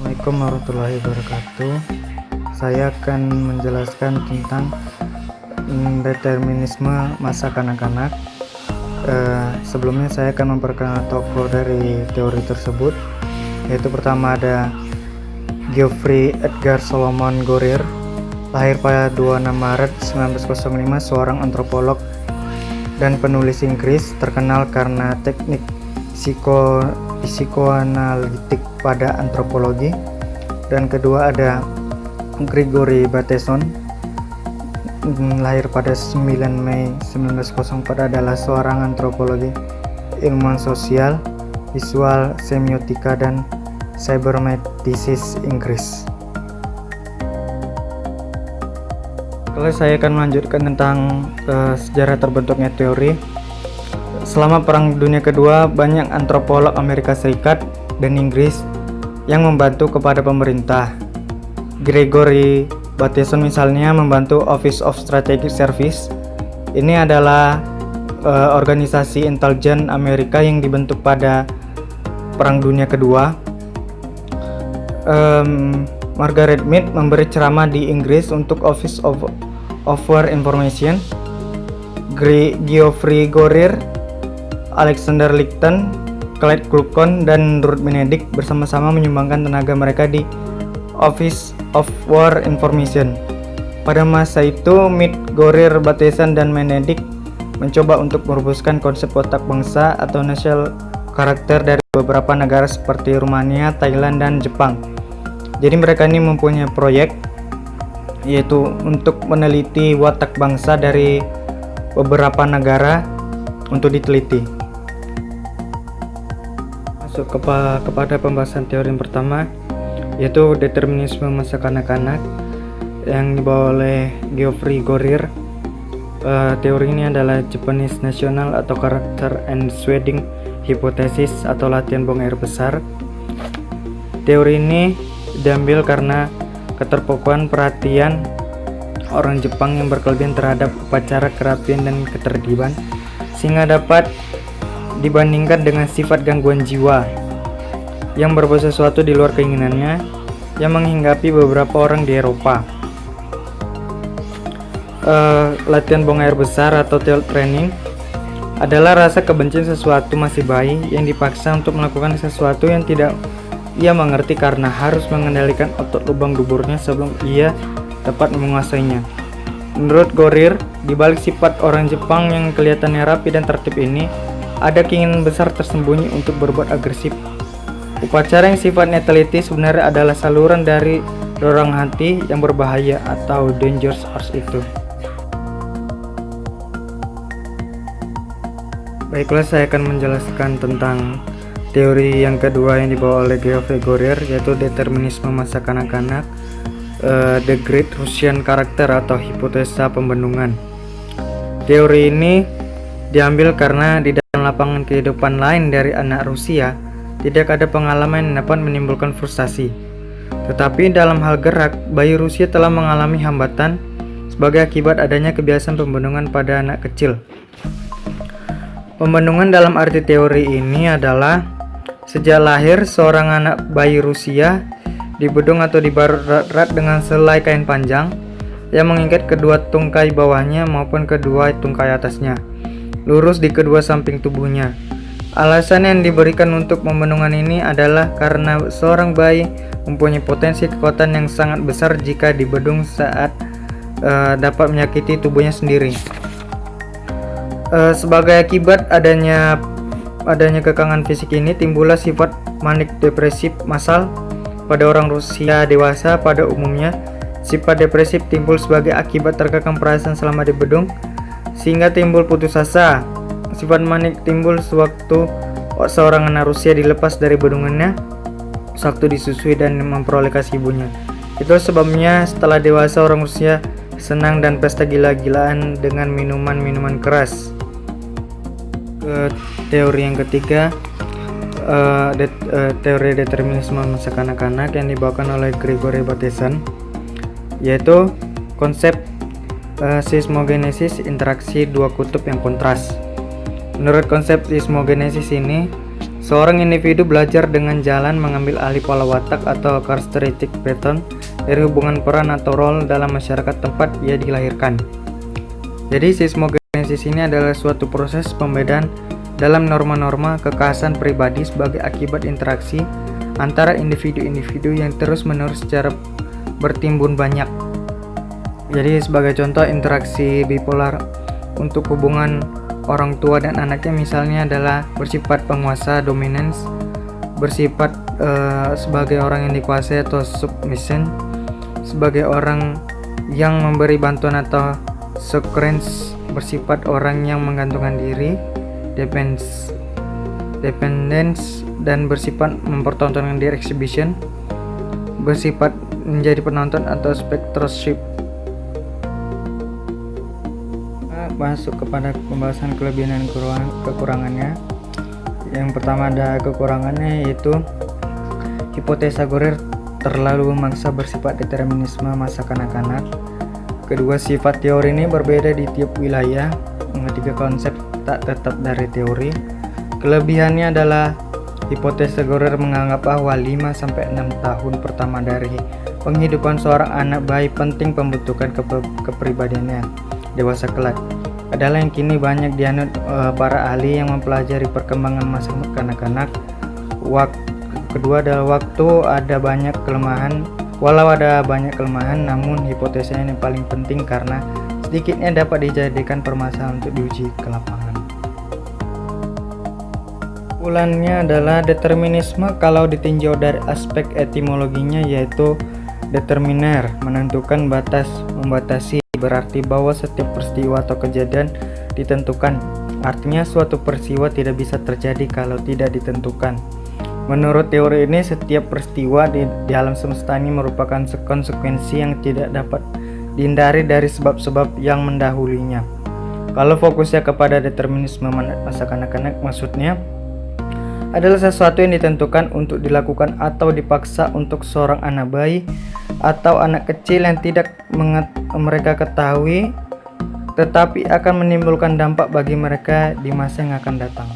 Assalamualaikum warahmatullahi wabarakatuh. Saya akan menjelaskan tentang determinisme masa kanak-kanak. Sebelumnya saya akan memperkenalkan tokoh dari teori tersebut, yaitu pertama ada Geoffrey Edgar Solomon Gorir, lahir pada 26 Maret 1905, seorang antropolog dan penulis Inggris terkenal karena teknik psikoanalitik pada antropologi. Dan kedua ada Gregory Bateson, lahir pada 9 Mei 1904, adalah seorang antropologi, ilmuwan sosial, visual, semiotika, dan cyberneticis Inggris. Kalau saya akan melanjutkan tentang sejarah terbentuknya teori. Selama Perang Dunia Kedua, banyak antropolog Amerika Serikat dan Inggris yang membantu kepada pemerintah. Gregory Bateson misalnya membantu Office of Strategic Service. Ini adalah organisasi intelijen Amerika yang dibentuk pada Perang Dunia Kedua. Margaret Mead memberi ceramah di Inggris untuk Office of War Information. Geoffrey Gorir, Alexander Licton, Clyde Clucon, dan Ruth Benedict bersama-sama menyumbangkan tenaga mereka di Office of War Information. Pada masa itu, Mead, Gorir, Bateson, dan Benedict mencoba untuk merumuskan konsep otak bangsa atau national karakter dari beberapa negara seperti Rumania, Thailand, dan Jepang. Jadi mereka ini mempunyai proyek, yaitu untuk meneliti watak bangsa dari beberapa negara untuk diteliti. Masuk kepada pembahasan teori yang pertama, yaitu determinisme masa kanak-kanak yang dibawa oleh Geoffrey Gorir. Teori ini adalah Japanese National atau Character and Shading Hypothesis atau latihan buang air besar. Teori ini diambil karena keterpakuan perhatian orang Jepang yang berkelebihan terhadap upacara kerapian dan ketertiban, sehingga dapat dibandingkan dengan sifat gangguan jiwa yang berbuat sesuatu di luar keinginannya yang menghinggapi beberapa orang di Eropa. Latihan buang air besar atau tail training adalah rasa kebencian sesuatu masih bayi yang dipaksa untuk melakukan sesuatu yang tidak ia mengerti karena harus mengendalikan otot lubang duburnya sebelum ia dapat menguasainya. Menurut Gorir, di balik sifat orang Jepang yang kelihatannya rapi dan tertib ini, ada keinginan besar tersembunyi untuk berbuat agresif. Upacara yang sifatnya teliti sebenarnya adalah saluran dari dorong hati yang berbahaya atau dangerous arts itu. Baiklah, saya akan menjelaskan tentang teori yang kedua yang dibawa oleh Geoffrey Gorir, yaitu determinisme masa kanak-kanak, The Great Russian Character atau hipotesa pembendungan. Teori ini diambil karena di dalam lapangan kehidupan lain dari anak Rusia tidak ada pengalaman yang dapat menimbulkan frustasi. Tetapi dalam hal gerak, bayi Rusia telah mengalami hambatan sebagai akibat adanya kebiasaan pembendungan pada anak kecil. Pembendungan dalam arti teori ini adalah sejak lahir, seorang anak bayi Rusia dibendung atau dibarat dengan selai kain panjang yang mengikat kedua tungkai bawahnya maupun kedua tungkai atasnya, lurus di kedua samping tubuhnya. Alasan yang diberikan untuk pembendungan ini adalah karena seorang bayi mempunyai potensi kekuatan yang sangat besar jika dibendung saat dapat menyakiti tubuhnya sendiri. Sebagai akibat adanya kekangan fisik ini, timbullah sifat manik depresif massal pada orang Rusia dewasa. Pada umumnya, sifat depresif timbul sebagai akibat terkekang perasaan selama dibendung, sehingga timbul putus asa. Sifat manik timbul sewaktu seorang anak Rusia dilepas dari bendungannya, sewaktu disusui dan memperoleh kasih ibunya. Itu sebabnya setelah dewasa orang Rusia senang dan pesta gila-gilaan dengan minuman-minuman keras. Teori yang ketiga, teori determinisme masa kanak-kanak yang dibawakan oleh Gregory Bateson, yaitu konsep seismogenesis interaksi dua kutub yang kontras. Menurut konsep seismogenesis ini, Seorang individu belajar dengan jalan mengambil alih pola watak atau characteristic pattern dari hubungan peran atau role dalam masyarakat tempat ia dilahirkan. Jadi seismogenesis ini adalah suatu proses pembedaan dalam norma-norma kekhasan pribadi sebagai akibat interaksi antara individu-individu yang terus-menerus secara bertimbun banyak. Jadi sebagai contoh interaksi bipolar untuk hubungan orang tua dan anaknya misalnya adalah bersifat penguasa dominance, bersifat sebagai orang yang dikuasai atau submission, sebagai orang yang memberi bantuan atau securrence, bersifat orang yang menggantungkan diri, dependence, dan bersifat mempertontonkan diri exhibition, bersifat menjadi penonton atau spectatorship. Masuk kepada pembahasan kelebihan dan kekurangannya. Yang pertama ada kekurangannya, yaitu hipotesa Gorer terlalu memaksa bersifat determinisme masa kanak-kanak. Kedua, sifat teori ini berbeda di tiap wilayah. Ketiga, konsep tak tetap dari teori. Kelebihannya adalah hipotesa Gorer menganggap bahwa 5-6 tahun pertama dari penghidupan seorang anak bayi penting pembentukan kepribadiannya dewasa kelak, adalah yang kini banyak dianut para ahli yang mempelajari perkembangan masa kanak-kanak. Kedua adalah waktu ada banyak kelemahan. Walau ada banyak kelemahan, namun hipotesa ini paling penting karena sedikitnya dapat dijadikan permasalahan untuk diuji ke lapangan. Kesimpulannya adalah determinisme kalau ditinjau dari aspek etimologinya, yaitu determiner, menentukan, batas, membatasi, berarti bahwa setiap peristiwa atau kejadian ditentukan. Artinya suatu peristiwa tidak bisa terjadi kalau tidak ditentukan. Menurut teori ini, setiap peristiwa di alam semesta ini merupakan konsekuensi yang tidak dapat dihindari dari sebab-sebab yang mendahulunya. Kalau fokusnya kepada determinisme masa kanak-kanak, maksudnya adalah sesuatu yang ditentukan untuk dilakukan atau dipaksa untuk seorang anak bayi atau anak kecil yang tidak mereka ketahui, tetapi akan menimbulkan dampak bagi mereka di masa yang akan datang.